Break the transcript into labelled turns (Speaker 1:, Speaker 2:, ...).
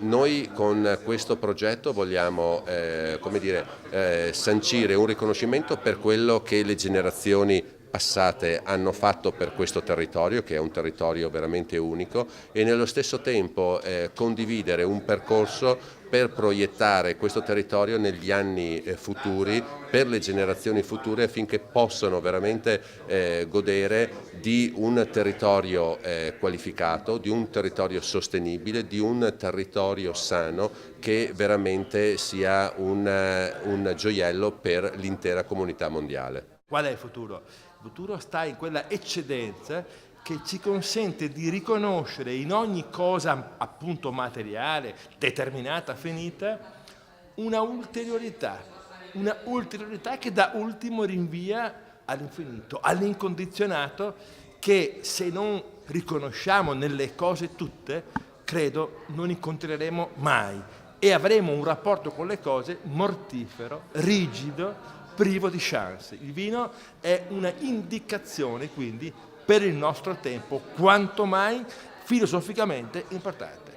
Speaker 1: Noi con questo progetto vogliamo sancire un riconoscimento per quello che le generazioni passate hanno fatto per questo territorio, che è un territorio veramente unico, e nello stesso tempo condividere un percorso per proiettare questo territorio negli anni futuri, per le generazioni future, affinché possano veramente godere di un territorio qualificato, di un territorio sostenibile, di un territorio sano che veramente sia un gioiello per l'intera comunità mondiale.
Speaker 2: Qual è il futuro? Il futuro sta in quella eccedenza che ci consente di riconoscere in ogni cosa appunto materiale, determinata, finita, una ulteriorità che da ultimo rinvia all'infinito, all'incondizionato, che se non riconosciamo nelle cose tutte, credo non incontreremo mai e avremo un rapporto con le cose mortifero, rigido, privo di chance. Il vino è una indicazione quindi per il nostro tempo quanto mai filosoficamente importante.